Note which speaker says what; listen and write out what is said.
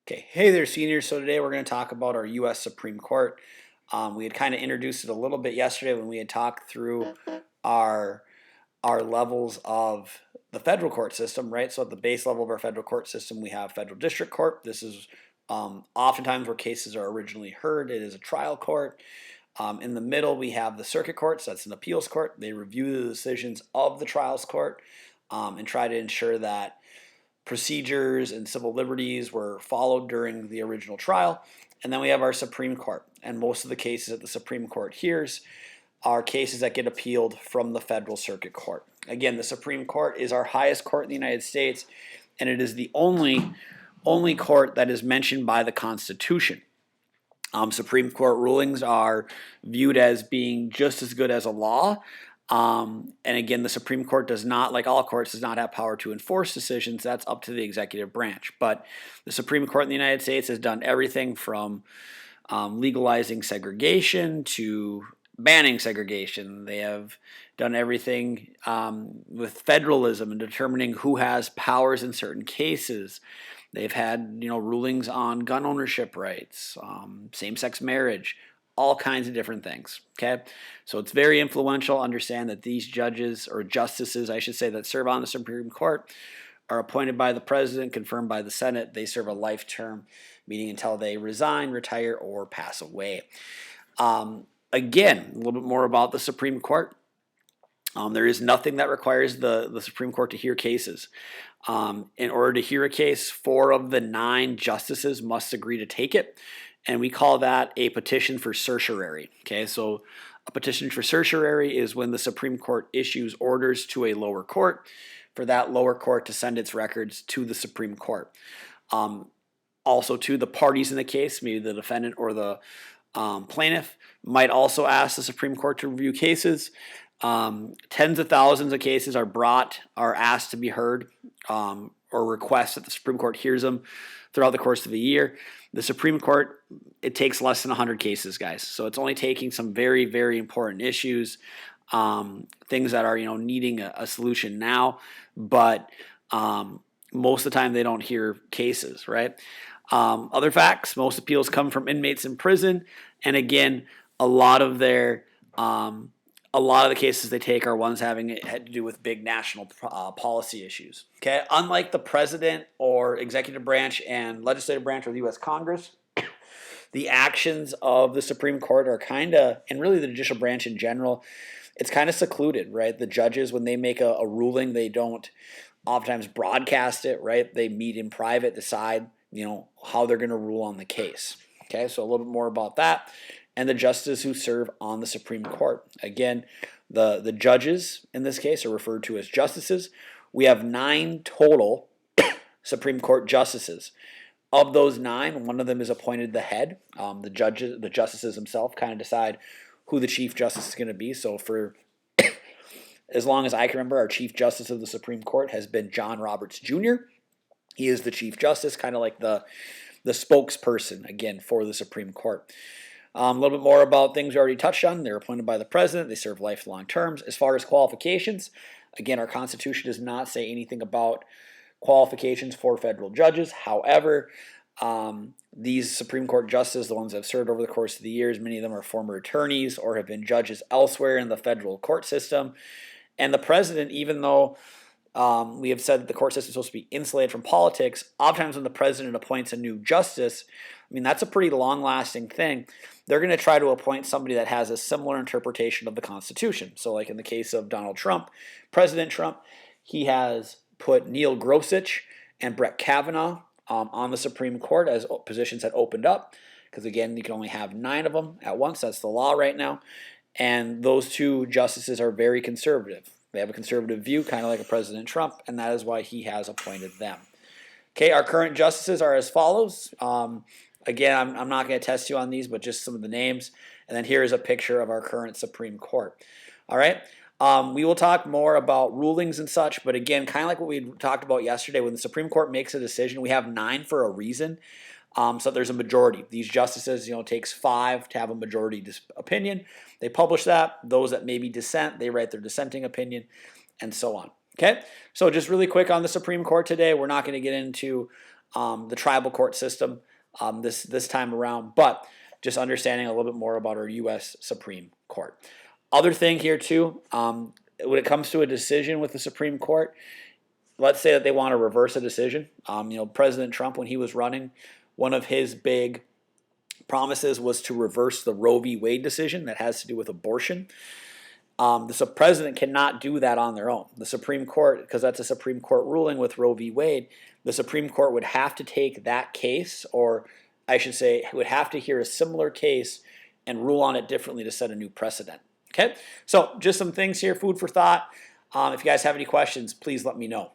Speaker 1: Okay, hey there, seniors. So today we're going to talk about our U.S. Supreme Court. We had kind of introduced it a little bit yesterday when we had talked through our our levels of the federal court system, right? So at the base level of our federal court system, we have federal district court. This is oftentimes where cases are originally heard. It is a trial court. In the middle, we have the circuit court. So that's an appeals court. They review the decisions of the trials court and try to ensure that procedures and civil liberties were followed during the original trial. And then we have our Supreme Court. And most of the cases that the Supreme Court hears are cases that get appealed from the federal circuit court. Again, the Supreme Court is our highest court in the United States, and it is the only court that is mentioned by the Constitution. Supreme Court rulings are viewed as being just as good as a law. And again, the Supreme Court does not, like all courts, does not have power to enforce decisions. That's up to the executive branch. But the Supreme Court in the United States has done everything from legalizing segregation to banning segregation. They have done everything with federalism and determining who has powers in certain cases. They've had rulings on gun ownership rights, same-sex marriage, all kinds of different things. Okay, so it's very influential. Understand that these judges or justices, I should say, that serve on the Supreme Court are appointed by the president, confirmed by the Senate. They serve a life term, meaning until they resign, retire, or pass away. Again, a little bit more about the Supreme Court. There is nothing that requires the Supreme Court to hear cases. In order to hear a case, 4 of the 9 justices must agree to take it, and we call that a petition for certiorari. Okay, so a petition for certiorari is when the Supreme Court issues orders to a lower court for that lower court to send its records to the Supreme Court. Also, to the parties in the case, maybe the defendant or the plaintiff, might also ask the Supreme Court to review cases. Tens of thousands of cases are asked to be heard, or request that the Supreme Court hears them throughout the course of the year. The Supreme Court, it takes less than 100 cases, guys. So it's only taking some very, very important issues, things that are needing a solution now, but most of the time they don't hear cases, right? Other facts: most appeals come from inmates in prison, and again, a lot of the cases they take are ones had to do with big national policy issues. Okay, unlike the president or executive branch and legislative branch or the U.S. Congress, the actions of the Supreme Court are and really the judicial branch in general, it's kind of secluded, right? The judges, when they make a ruling, they don't oftentimes broadcast it, right? They meet in private, decide how they're going to rule on the case. Okay, so a little bit more about that. And the justices who serve on the Supreme Court. Again, the judges in this case are referred to as justices. We have 9 total Supreme Court justices. Of those 9, one of them is appointed the head. The justices themselves kind of decide who the Chief Justice is going to be. So for as long as I can remember, our Chief Justice of the Supreme Court has been John Roberts Jr. He is the Chief Justice, kind of like the spokesperson, again, for the Supreme Court. A little bit more about things we already touched on. They're appointed by the president. They serve lifelong terms. As far as qualifications, again, our Constitution does not say anything about qualifications for federal judges. However, these Supreme Court justices, the ones that have served over the course of the years, many of them are former attorneys or have been judges elsewhere in the federal court system. And the president, even though we have said that the court system is supposed to be insulated from politics, oftentimes when the president appoints a new justice, that's a pretty long-lasting thing. They're going to try to appoint somebody that has a similar interpretation of the Constitution. So like in the case of Donald Trump, President Trump, he has put Neil Gorsuch and Brett Kavanaugh on the Supreme Court as positions that opened up. Because again, you can only have 9 of them at once. That's the law right now. And those 2 justices are very conservative. They have a conservative view, kind of like a President Trump, and that is why he has appointed them. Okay, our current justices are as follows. Again, I'm not going to test you on these, but just some of the names. And then here is a picture of our current Supreme Court. All right. We will talk more about rulings and such, but again, kind of like what we talked about yesterday, when the Supreme Court makes a decision, we have 9 for a reason. So there's a majority. These justices, it takes 5 to have a majority opinion. They publish that. Those that maybe dissent, they write their dissenting opinion, and so on. Okay, so just really quick on the Supreme Court today, we're not going to get into the tribal court system this time around, but just understanding a little bit more about our U.S. Supreme Court. Other thing here too, when it comes to a decision with the Supreme Court, let's say that they want to reverse a decision. President Trump, when he was running, one of his big promises was to reverse the Roe v. Wade decision that has to do with abortion. The president cannot do that on their own. The Supreme Court, because that's a Supreme Court ruling with Roe v. Wade, the Supreme Court would have to take that case, or I should say, would have to hear a similar case and rule on it differently to set a new precedent. Okay, so just some things here, food for thought. If you guys have any questions, please let me know.